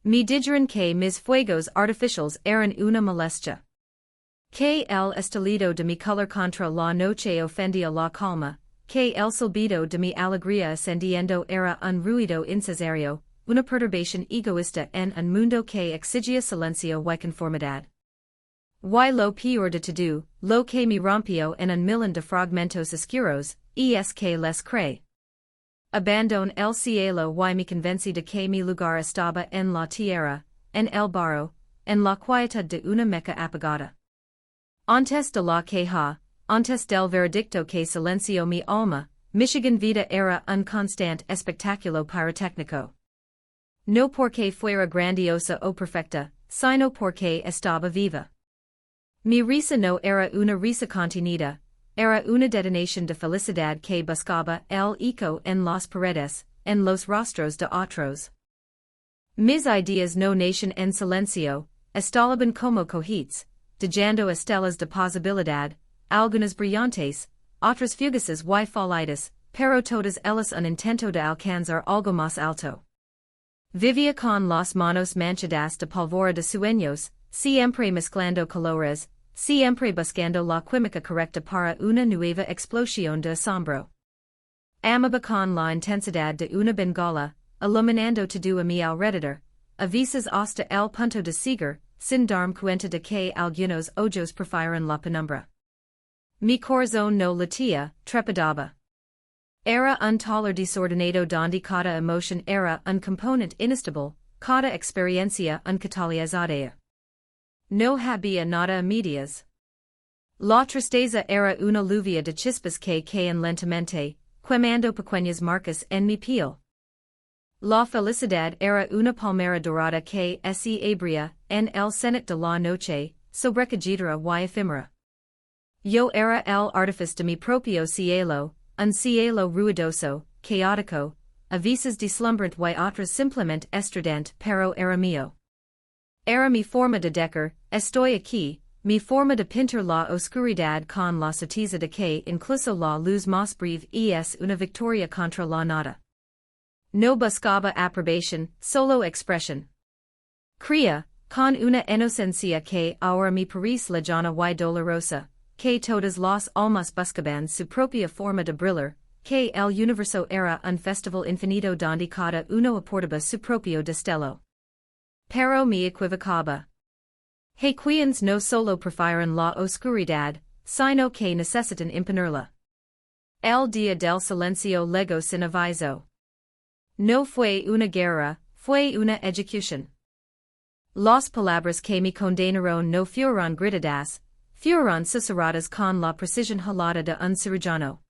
Mi digeron que mis fuegos artificiales eran una molestia. Que el estalido de mi color contra la noche ofendía la calma, que el silbido de mi alegría ascendiendo era un ruido incesario, una perturbación egoísta en un mundo que exigia silencio y conformidad. Y lo peor de todo, lo que me rompió en un millón de fragmentos oscuros, es que les cree. Abandon el cielo y me convencí de que mi lugar estaba en la tierra, en el barro, en la quietud de una meca apagada. Antes de la queja, antes del veredicto que silenció mi alma, Michigan vida era un constante espectáculo pirotécnico. No porque fuera grandiosa o perfecta, sino porque estaba viva. Mi risa no era una risa contenida, era una detonación de felicidad que buscaba el eco en las paredes, en los rostros de otros. Mis ideas no nacen en silencio, estaban como cohetes, dejando estelas de posibilidad, algunas brillantes, otras fugaces y falidas, pero todas ellas un intento de alcanzar algo más alto. Vivía con las manos manchadas de pólvora de sueños, siempre mezclando colores, siempre buscando la química correcta para una nueva explosión de asombro. Amaba con la intensidad de una bengala, iluminando todo a mi alrededor, a veces hasta el punto de seguir, sin darme cuenta de que algunos ojos prefieren la penumbra. Mi corazón no latía, trepidaba. Era un taller desordenado donde cada emoción era un componente inestable, cada experiencia un catalizador. No había nada a medias. La tristeza era una lluvia de chispas que caen lentamente, quemando pequeñas marcas en mi piel. La felicidad era una palmera dorada que se abría en el cenit de la noche, sobrecogedora y efímera. Yo era el artífice de mi propio cielo, un cielo ruidoso, caótico, a veces deslumbrante y otras simplemente estridente, pero era mío. Era mi forma de decir, estoy aquí, mi forma de pintar la oscuridad con la certeza de que incluso la luz más breve es una victoria contra la nada. No buscaba aprobación, solo expresión. Cría, con una inocencia que ahora me parece lejana y dolorosa, que todas las almas buscaban su propia forma de brillar, que el universo era un festival infinito donde cada uno aportaba su propio destello. Pero me equivocaba. Quienes no solo prefieren la oscuridad, sino que necesitan imponerla. El día del silencio llegó sin aviso. No fue una guerra, fue una ejecución. Las palabras que me condenaron no fueron gritadas, fueron susurradas con la precisión helada de un cirujano.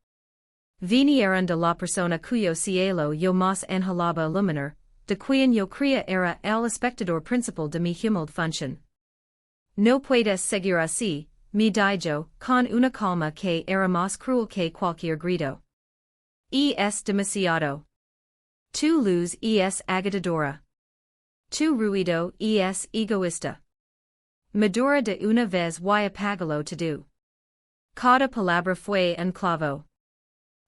Vinieron de la persona cuyo cielo yo más anhelaba iluminar, de quien yo creía era el espectador principal de mi humilde función. No puedes seguir así, me dijo, con una calma que era más cruel que cualquier grito. Es demasiado. Tu luz es agitadora. Tu ruido es egoísta. Madura de una vez y apágalo todo. Cada palabra fue un clavo.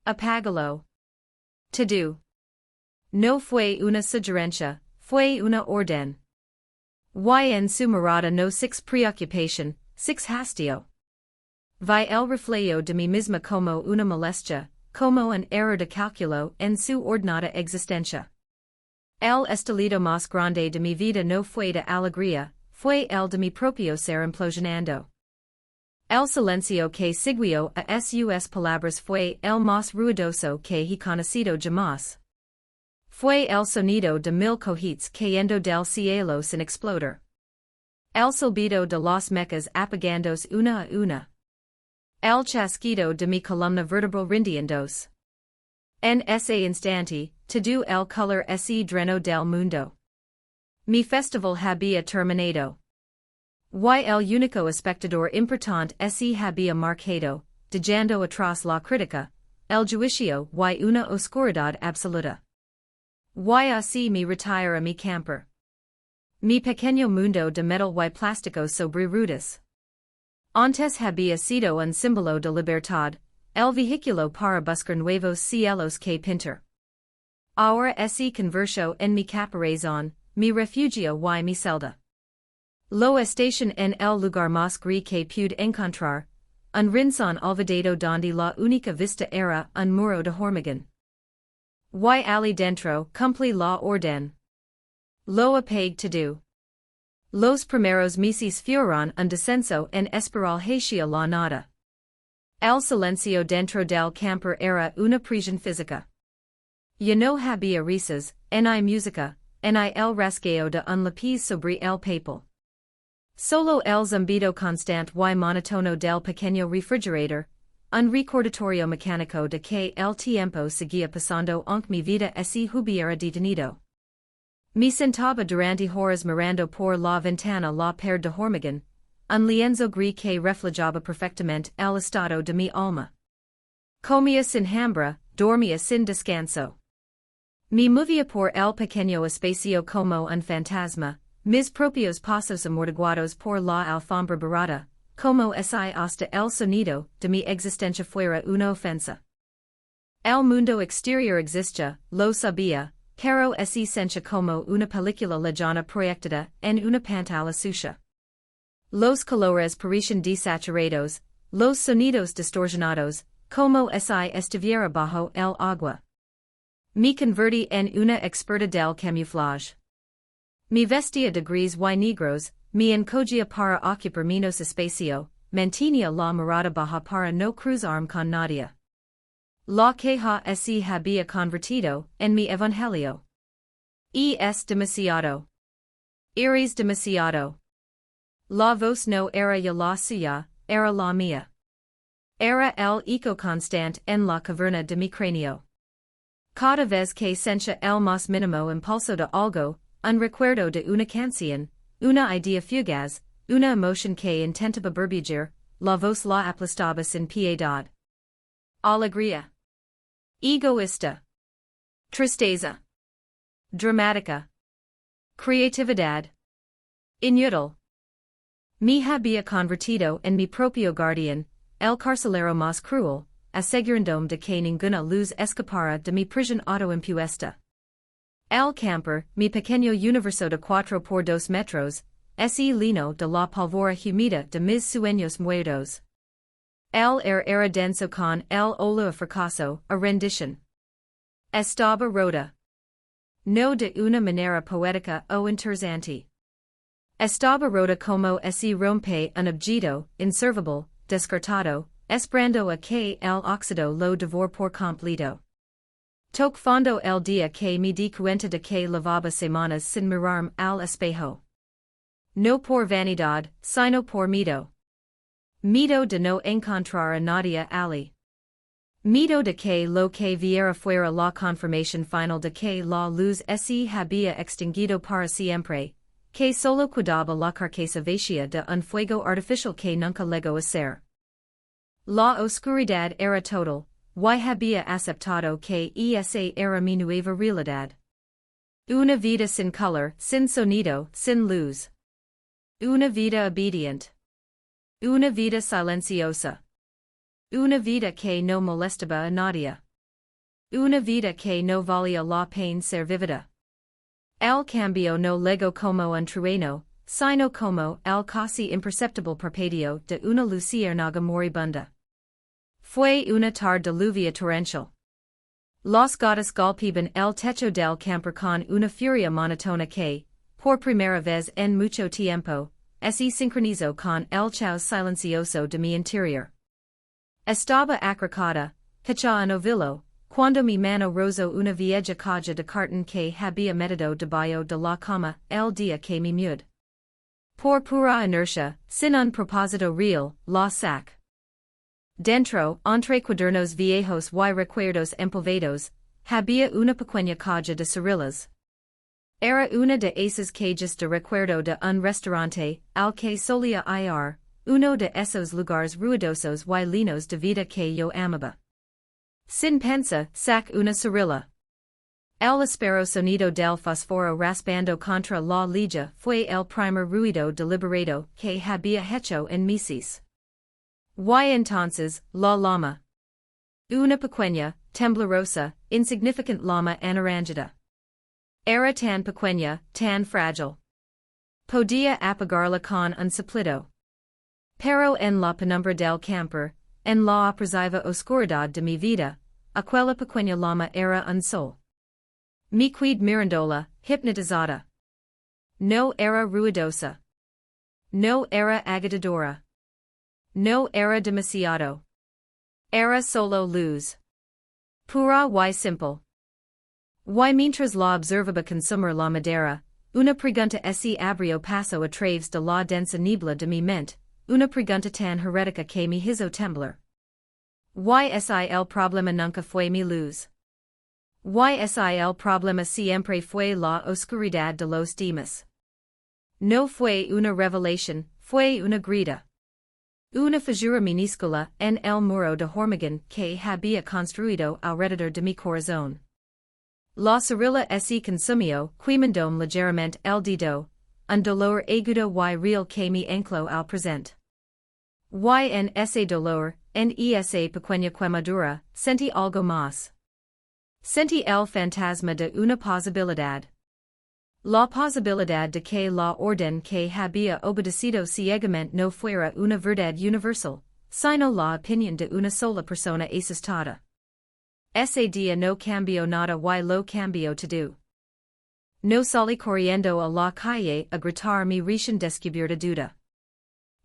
Apágalo. Todo. No fue una sugerencia, fue una orden. Y en su mirada no six preocupación, six hastío. Vi el reflejo de mí misma como una molestia, como un error de cálculo en su ordenada existencia. El estalido más grande de mi vida no fue de alegría, fue el de mi propio ser implosionando. El silencio que siguió a sus palabras fue el más ruidoso que he conocido jamás. Fue el sonido de mil cohetes cayendo del cielo sin explotar. El silbido de las mecas apagándose una a una. El chasquido de mi columna vertebral rindiéndose. En ese instante, todo el color se drenó del mundo. Mi festival había terminado. Y el único espectador importante se había marchado, dejando atrás la crítica, el juicio y una oscuridad absoluta. Y así me retiro a mi camper. Mi pequeño mundo de metal y plástico sobre ruedas. Antes había sido un símbolo de libertad, el vehículo para buscar nuevos cielos que pintar. Ahora se convirtió en mi caparazón, mi refugio y mi celda. Lo estación en el lugar más gris que pude encontrar, un rincón olvidado donde la única vista era un muro de hormigón. Y allí dentro cumplí la orden. Lo apague todo. Los primeros meses fueron un descenso en espiral hacia la nada. El silencio dentro del camper era una prisión física. Ya no había risas, ni música, ni el rasgueo de un lápiz sobre el papel. Solo el zumbido constante y monotono del pequeño refrigerador, un recordatorio mecánico de que el tiempo seguía pasando aunque mi vida se hubiera detenido. Me sentaba durante horas mirando por la ventana la pared de hormigón, un lienzo gris que reflejaba perfectamente el estado de mi alma. Comía sin hambre, dormía sin descanso. Me movía por el pequeño espacio como un fantasma, mis propios pasos amortiguados por la alfombra barata, como si hasta el sonido de mi existencia fuera una ofensa. El mundo exterior existía, lo sabía, pero es esencia como una película lejana proyectada en una pantalla sucia. Los colores parecían desaturados, los sonidos distorsionados, como si estuviera bajo el agua. Me convertí en una experta del camuflaje. Me vestía de gris y negros, me encogía para ocupar menos espacio, mantenía la mirada baja para no cruzarme con nadie. La queja se había convertido en mi evangelio. Es demasiado. Eres demasiado. La voz no era ya la suya, era la mía. Era el eco constante en la caverna de mi cráneo. Cada vez que sentía el más mínimo impulso de algo, un recuerdo de una canción, una idea fugaz, una emoción que intentaba burbujir, la voz la aplastaba sin piedad. Alegría. Egoísta. Tristeza. Dramática. Creatividad. Inútil. Me había convertido en mi propio guardián, el carcelero más cruel, asegurándome de que ninguna luz escapara de mi prisión autoimpuesta. El camper, mi pequeño universo de 4 por 2 metros, es el lino de la pólvora humida de mis sueños muertos. El air era denso con el olor fracaso, a rendición. Estaba rota. No de una manera poética o interesante. Estaba rota como si rompe un objeto, inservible, descartado, esperando a que el óxido lo devore por completo. Toc fondo el día que me di cuenta de que lavaba semanas sin mirarme al espejo. No por vanidad, sino por miedo. Miedo de no encontrar a nadie allí. Miedo de que lo que viera fuera la confirmación final de que la luz se había extinguido para siempre, que solo quedaba la carcasa vacía de un fuego artificial que nunca llegó a ser. La oscuridad era total. Y había aceptado que esa era mi nueva realidad. Una vida sin color, sin sonido, sin luz. Una vida obediente. Una vida silenciosa. Una vida que no molestaba a nadie. Una vida que no valía la pena ser vivida. El cambio no llegó como un trueno, sino como el casi imperceptible parpadeo de una luciérnaga moribunda. Fue una tarde de lluvia torrencial. Los gatos golpeaban el techo del camper con una furia monótona que, por primera vez en mucho tiempo, se sincronizó con el caos silencioso de mi interior. Estaba akracada, hecha un ovillo, cuando mi mano rozó una vieja caja de cartón que había metido debajo de la cama el día que me mudé. Por pura inercia, sin un propósito real, la sac. Dentro, entre cuadernos viejos y recuerdos empolvados, había una pequeña caja de cerillas. Era una de esas cajas de recuerdo de un restaurante, al que solía ir, uno de esos lugares ruidosos y llenos de vida que yo amaba. Sin pensa, sac una cerilla. El áspero sonido del fósforo raspando contra la lija fue el primer ruido deliberado que había hecho en meses. Y entonces, la llama. Una pequeña, temblorosa, insignificant llama anaranjada. Era tan pequeña, tan fragile. Podía apagarla con un soplido. Pero en la penumbra del camper, en la opresiva oscuridad de mi vida, aquella pequeña llama era un sol. Mi quid mirandola, hipnotizada. No era ruidosa. No era agitadora. No era demasiado. Era solo luz. Pura y simple. Y mientras la observaba consumir la madera, una pregunta se abrió paso a través de la densa niebla de mi mente, una pregunta tan herética que me hizo temblar. El problema nunca fue mi luz. El problema siempre fue la oscuridad de los demás. No fue una revelación, fue una grita. Una figura minúscula en el muro de hormigón que había construido alrededor de mi corazón. La cerilla se consumió, quemandome ligeramente el dedo, un dolor agudo y real que me ancló al presente. Y en ese dolor, en esa pequeña quemadura, sentí algo más. Sentí el fantasma de una posibilidad. La posibilidad de que la orden que había obedecido ciegamente no fuera una verdad universal, sino la opinión de una sola persona asustada. Ese día no cambió nada y lo cambió todo. No salí corriendo a la calle a gritar mi recién descubierta duda.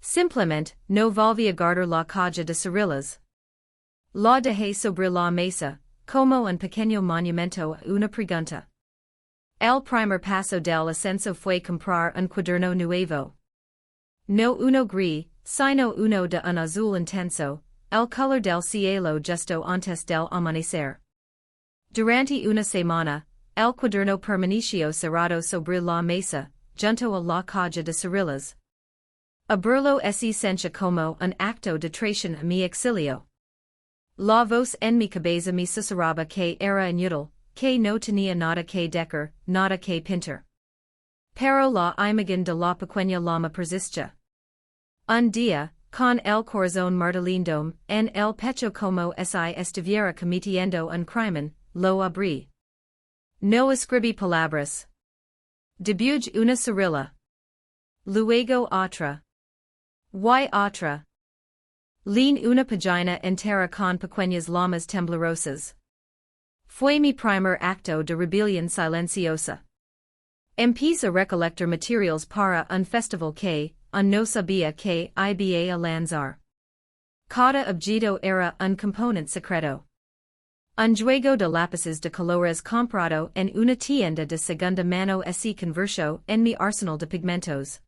Simplemente, no volví a guardar la caja de cerillas. La dejé sobre la mesa, como un pequeño monumento a una pregunta. El primer paso del ascenso fue comprar un cuaderno nuevo. No uno gris, sino uno de un azul intenso, el color del cielo justo antes del amanecer. Durante una semana, el cuaderno permaneció cerrado sobre la mesa, junto a la caja de cerillas. Abrirlo se sentía como un acto de traición a mi exilio. La voz en mi cabeza me susurraba que era inútil, que no tenía nada que decir, nada que pintar. Pero la imagen de la pequeña llama persistía. Un día, con el corazón martillando en el pecho como si estuviera cometiendo un crimen, lo abrí. No escribí palabras. Dibujé una cerilla. Luego otra. Y otra. Lean una página entera con pequeñas llamas temblorosas. Fue mi primer acto de rebelión silenciosa. Empecé a recolectar materials para un festival que, no sabía que iba a lanzar. Cada objeto era un componente secreto. Un juego de lápices de colores comprado en una tienda de segunda mano se convirtió en mi arsenal de pigmentos.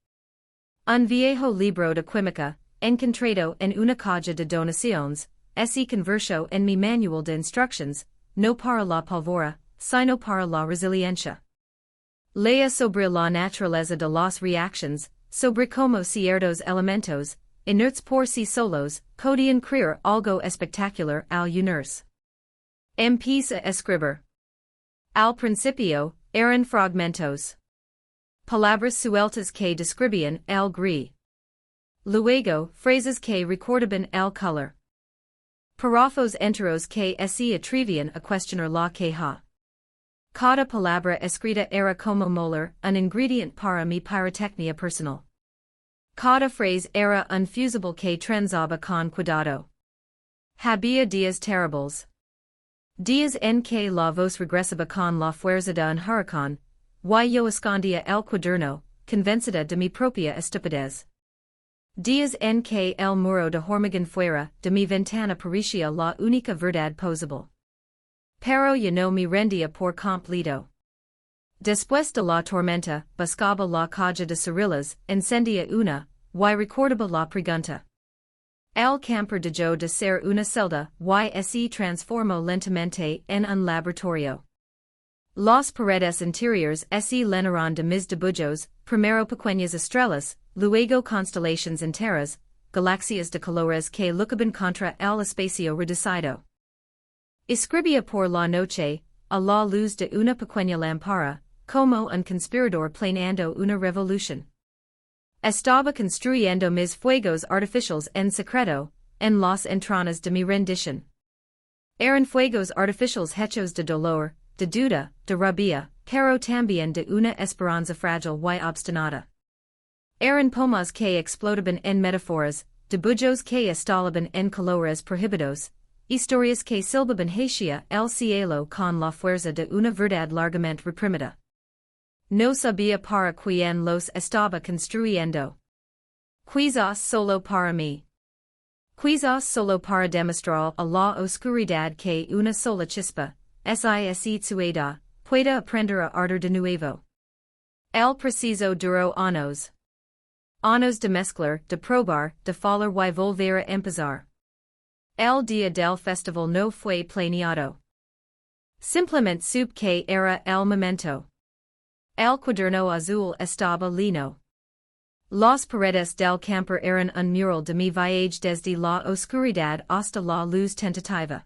Un viejo libro de química, encontrado en una caja de donaciones, se convirtió en mi manual de instructions, no para la pólvora, sino para la resiliencia. Leía sobre la naturaleza de las reacciones, sobre cómo ciertos elementos, inertes por sí solos, podían crear algo espectacular al unirse. Empecé a escribir. Al principio, eran fragmentos. Palabras sueltas que describían el gris. Luego, frases que recordaban el color. Párrafos enteros que se atrevían a cuestionar la queja. Cada palabra escrita era como moler, un ingredient para mi pyrotechnia personal. Cada frase era un fusible que trenzaba con cuidado. Había días terribles. Días en que la voz regresaba con la fuerza de un huracán, y yo escondía el cuaderno, convencida de mi propia estupidez. Días en que el muro de hormigón fuera de mi ventana parecía la única verdad posible. Pero yo no me rendía por completo. Después de la tormenta, buscaba la caja de cerillas, encendía una, y recordaba la pregunta. El camper dejó de ser una celda y se transformó lentamente en un laboratorio. Las paredes interiores se llenaron de mis dibujos, primero pequeñas estrellas, luego constelaciones enteras, galaxias de colores que luchaban contra el espacio reducido. Escribía por la noche, a la luz de una pequeña lámpara, como un conspirador planeando una revolución. Estaba construyendo mis fuegos artificiales en secreto, en las entrañas de mi rendición. Eran fuegos artificiales hechos de dolor, de duda, de rabia, pero también de una esperanza frágil y obstinada. Eran pomas que explotaban en metáforas, dibujos que estallaban en colores prohibidos, historias que silbaban hacia el cielo con la fuerza de una verdad largamente reprimida. No sabía para quién los estaba construyendo. Quizás solo para mí. Quizás solo para demostrar a la oscuridad que una sola chispa, sueda, pueda aprender a arder de nuevo. El preciso duró años. Años de mezclar, de probar, de falar y volver a empezar. El día del festival no fue planeado. Simplemente supe que era el momento. El cuaderno azul estaba lino. Las paredes del camper eran un mural de mi viaje desde la oscuridad hasta la luz tentativa.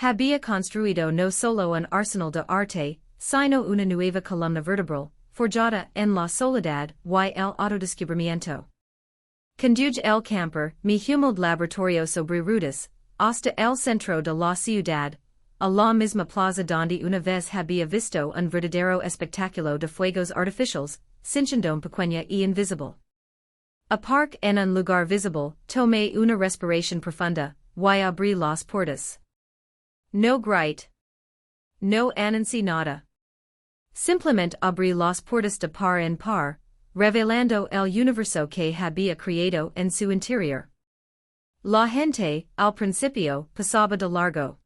Había construido no solo un arsenal de arte, sino una nueva columna vertebral, forjada en la soledad y el autodescubrimiento. Conduje el camper, mi humilde laboratorio sobre rutas, hasta el centro de la ciudad, a la misma plaza donde una vez había visto un verdadero espectáculo de fuegos artificiales, cinchando pequeña y invisible. A park en un lugar visible, tomé una respiración profunda, y abrí las puertas. No grite. No anuncié nada. Simplemente abrí las puertas de par en par, revelando el universo que había creado en su interior. La gente, al principio, pasaba de largo.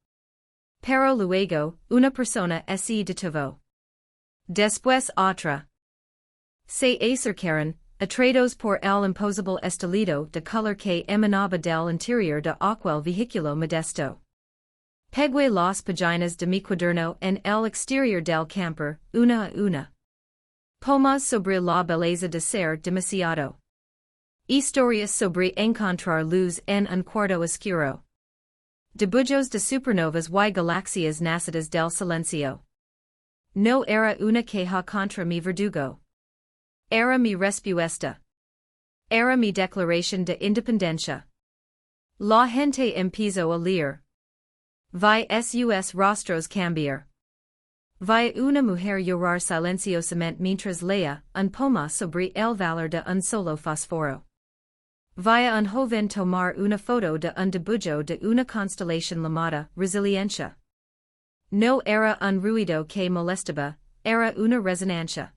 Pero luego, una persona se detuvo. Después otra. Se acercaron, atraídos por el imposible estilo de color que emanaba del interior de aquel vehículo modesto. Pegué las páginas de mi cuaderno en el exterior del camper, una a una. Poemas sobre la belleza de ser demasiado. Historias sobre encontrar luz en un cuarto oscuro. Dibujos de supernovas y galaxias nacidas del silencio. No era una queja contra mi verdugo. Era mi respuesta. Era mi declaración de independencia. La gente empezó a leer. Vi sus rostros cambiar. Vi una mujer llorar silenciosamente mientras leía un poema sobre el valor de un solo fósforo. Vi un joven tomar una foto de un dibujo de una constelación llamada resiliencia. No era un ruido que molestaba, era una resonancia.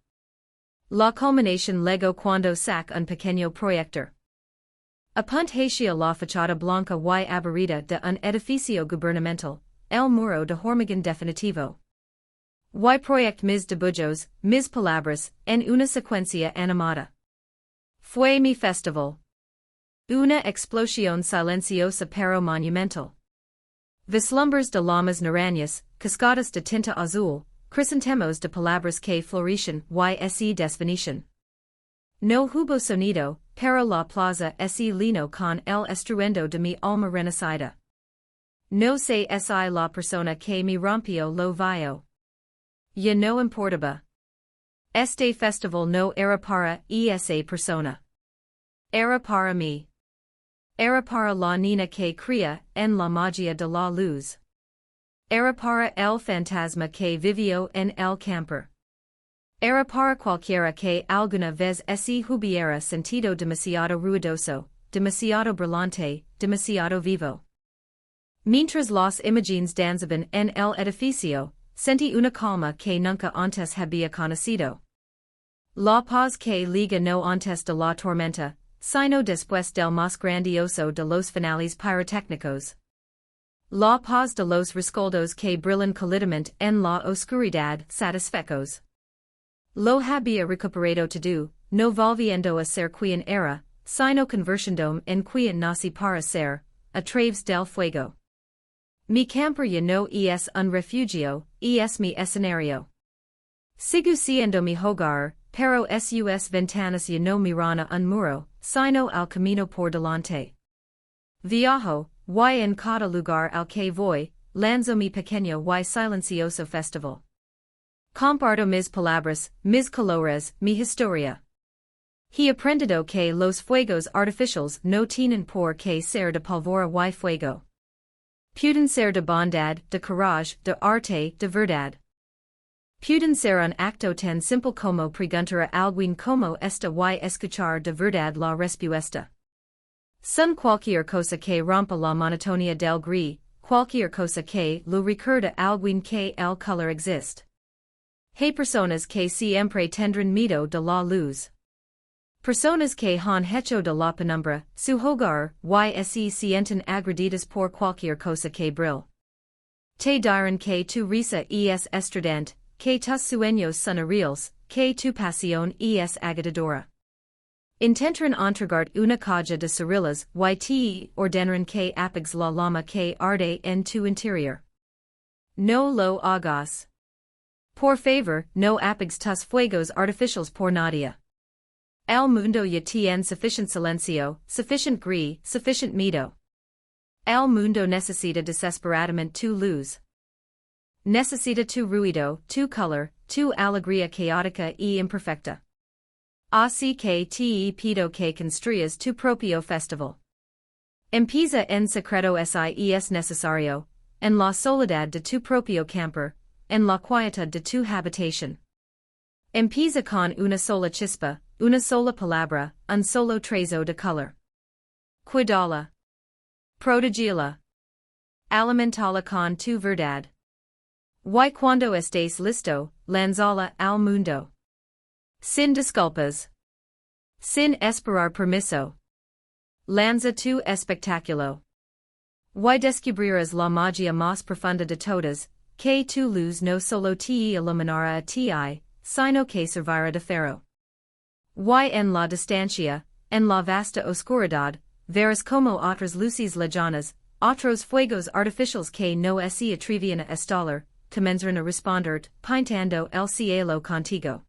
La culminación llegó cuando sac un pequeño proyector. Apunt hacia la fachada blanca y aburrida de un edificio gubernamental, el muro de hormigón definitivo. Y proyect mis dibujos, mis palabras, en una secuencia animada. Fue mi festival. Una explosión silenciosa pero monumental. Vislumbres de llamas naranjas, cascadas de tinta azul, crisantemos de palabras que florecen y se desvanecen. No hubo sonido, pero la plaza se llenó con el estruendo de mi alma renacida. No sé si la persona que me rompió lo vio. Ya no importaba. Este festival no era para esa persona. Era para mí. Era para la niña que cría en la magia de la luz. Era para el fantasma que vivió en el camper. Era para cualquiera que alguna vez se hubiera sentido demasiado ruidoso, demasiado brillante, demasiado vivo. Mientras las imágenes danzaban en el edificio, sentí una calma que nunca antes había conocido. La paz que liga no antes de la tormenta, sino después del más grandioso de los finales pirotécnicos. La paz de los rescoldos que brillan cálidamente en la oscuridad satisfechos. Lo había recuperado todo, no volviendo a ser quien era, sino convirtiéndome en quien nací para ser, a través del fuego. Mi camper ya no es un refugio, es mi escenario. Sigo siendo mi hogar, pero sus ventanas ya no miran a un muro, sino al camino por delante. Viajo, y en cada lugar al que voy, lanzo mi pequeño y silencioso festival. Comparto mis palabras, mis colores, mi historia. He aprendido que los fuegos artificiales no tienen por qué ser de pólvora y fuego. Pudenser de bondad, de courage, de arte, de verdad. Pudenser un acto tan simple como preguntar alguien como esta y escuchar de verdad la respuesta. Son cualquier cosa que rompa la monotonía del gris, cualquier cosa que lo recuerda alguien que el color existe. Hay personas que siempre tendrán miedo de la luz. Personas que han hecho de la penumbra, su hogar, y se sienten agredidas por cualquier cosa que brille. Te dirán que tu risa es estridente, que tus sueños son irreales, que tu pasión es agotadora. Intentarán entregar una caja de cerillas y te ordenarán que apagues la llama que arde en tu interior. No lo hagas. Por favor, no apagues tus fuegos artificiales por nadie. El mundo ya tiene sufficient silencio, sufficient gris, sufficient miedo. El mundo necesita desesperadamente tu luz. Necesita tu ruido, tu color, tu alegría caótica y imperfecta. Así que te pido que construyas tu propio festival. Empieza en secreto si es necesario, en la soledad de tu propio camper, en la quietud de tu habitación. Empieza con una sola chispa, una sola palabra, un solo trazo de color. Cuidala. Protegila. Alimentala con tu verdad. Y cuando estés listo, lanzala al mundo. Sin disculpas. Sin esperar permiso. Lanza tu espectáculo. Y descubrirás la magia más profunda de todas, que tu luz no solo te iluminará a ti, sino que servirá de faro. Y en la distancia, en la vasta oscuridad, verás como otras luces lejanas, otros fuegos artificiales que no se atrevían a estallar, comenzarán a responder, pintando el cielo contigo.